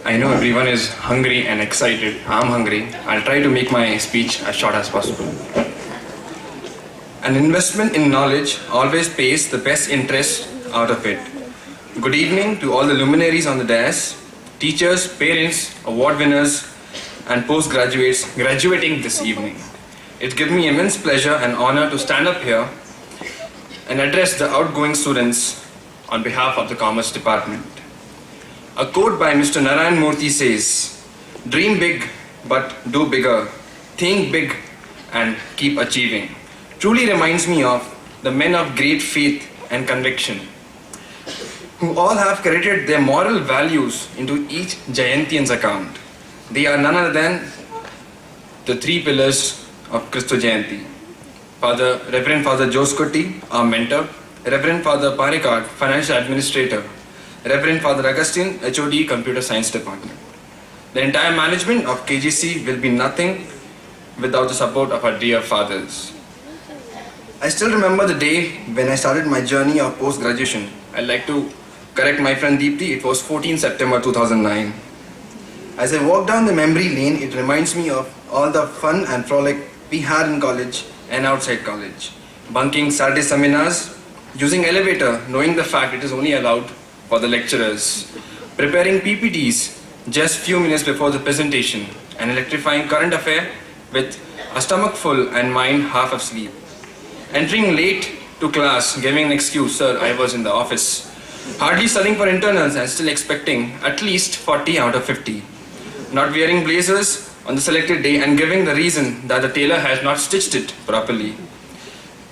I know everyone is hungry and excited. I'm hungry. I'll try to make my speech as short as possible. An investment in knowledge always pays the best interest out of it. Good evening to all the luminaries on the dais, teachers, parents, award winners, and postgraduates graduating this evening. It gives me immense pleasure and honor to stand up here and address the outgoing students on behalf of the Commerce Department. A quote by Mr. Narayan Murthy says, "Dream big, but do bigger. Think big and keep achieving." Truly reminds me of the men of great faith and conviction, who all have credited their moral values into each Jayantian's account. They are none other than the three pillars of Christo Jayanti. Reverend Father Jose Kutti, our mentor, Reverend Father Parikard, Financial Administrator, Reverend Father Augustine, HOD, Computer Science Department. The entire management of KGC will be nothing without the support of our dear fathers. I still remember the day when I started my journey of post-graduation. I'd like to correct my friend Deepthi, it was 14 September 2009. As I walk down the memory lane, it reminds me of all the fun and frolic we had in college and outside college. Bunking Saturday seminars, using elevator, knowing the fact it is only allowed for the lecturers, preparing PPTs just few minutes before the presentation, and electrifying current affair with a stomach full and mind half asleep. Entering late to class, giving an excuse, "Sir, I was in the office." Hardly studying for internals and still expecting at least 40 out of 50. Not wearing blazers on the selected day and giving the reason that the tailor has not stitched it properly.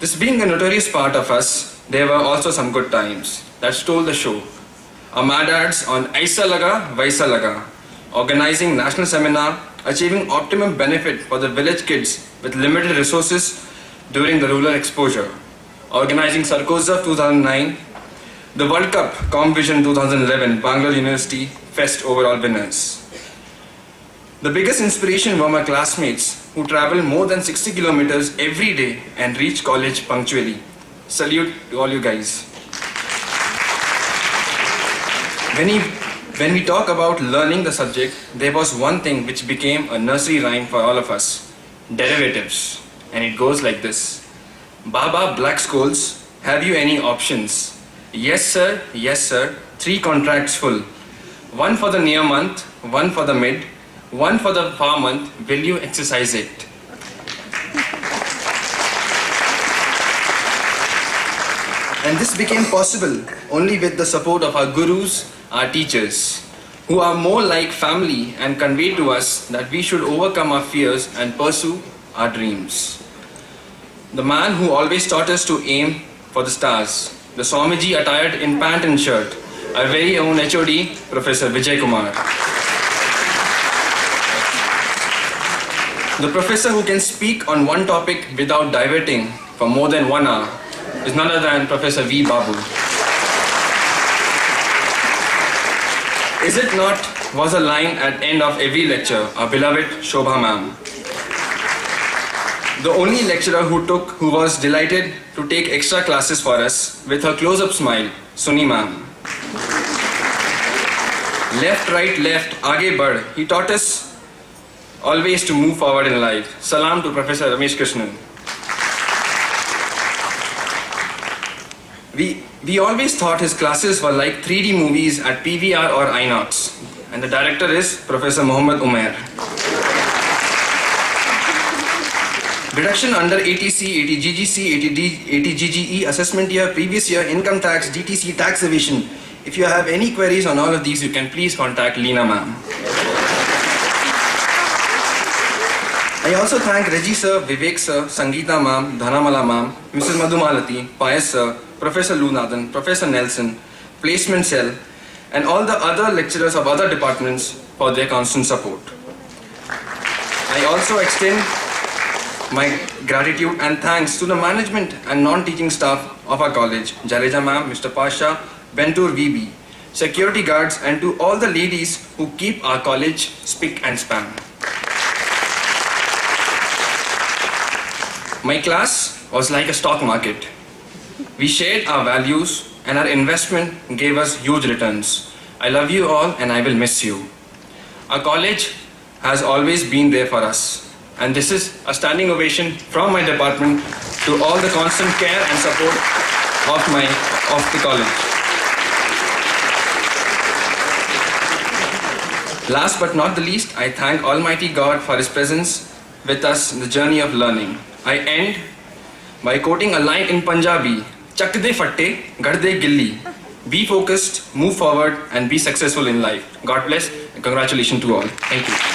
This being a notorious part of us, there were also some good times that stole the show. Our mad ads on Aisa Laga, Vaisa Laga, organizing national seminar, achieving optimum benefit for the village kids with limited resources during the rural exposure, organizing Sarkoza 2009, the World Cup ComVision 2011, Bangalore University Fest overall winners. The biggest inspiration were my classmates who travel more than 60 kilometers every day and reach college punctually. Salute to all you guys. When we talk about learning the subject, there was one thing which became a nursery rhyme for all of us: derivatives. And it goes like this: "Baba Black Skulls, have you any options? Yes sir, 3 contracts full. One for the near month, one for the mid, one for the far month, will you exercise it?" And this became possible only with the support of our gurus, our teachers, who are more like family and convey to us that we should overcome our fears and pursue our dreams. The man who always taught us to aim for the stars, the Swamiji attired in pant and shirt, our very own HOD, Professor Vijay Kumar. The professor who can speak on one topic without diverting for more than 1 hour is none other than Professor V. Babu. Is it not was a line at end of every lecture, our beloved Shobha ma'am. The only lecturer who was delighted to take extra classes for us with her close-up smile, Suni ma'am. Left, right, left, aage bad. He taught us always to move forward in life. Salam to Professor Ramesh Krishnan. We always thought his classes were like 3D movies at PVR or INOX. And the director is Professor Muhammad Umair. Deduction under ATC, ATGGC, ATGGE, assessment year, previous year, income tax, DTC, tax evasion. If you have any queries on all of these, you can please contact Leena ma'am. I also thank Reggie sir, Vivek sir, Sangeeta ma'am, Dhanamala ma'am, Mrs. Madhumalati, Payas sir, Professor Lunathan, Professor Nelson, Placement Cell, and all the other lecturers of other departments for their constant support. I also extend my gratitude and thanks to the management and non-teaching staff of our college, Jaleja ma'am, Mr. Pasha, Bentur VB, security guards, and to all the ladies who keep our college spick and span. My class was like a stock market. We shared our values and our investment gave us huge returns. I love you all and I will miss you. Our college has always been there for us. And this is a standing ovation from my department to all the constant care and support of the college. Last but not the least, I thank Almighty God for His presence with us in the journey of learning. I end by quoting a line in Punjabi, Chak de fatte, gad de gilli. Be focused, move forward, and be successful in life. God bless, and congratulations to all. Thank you.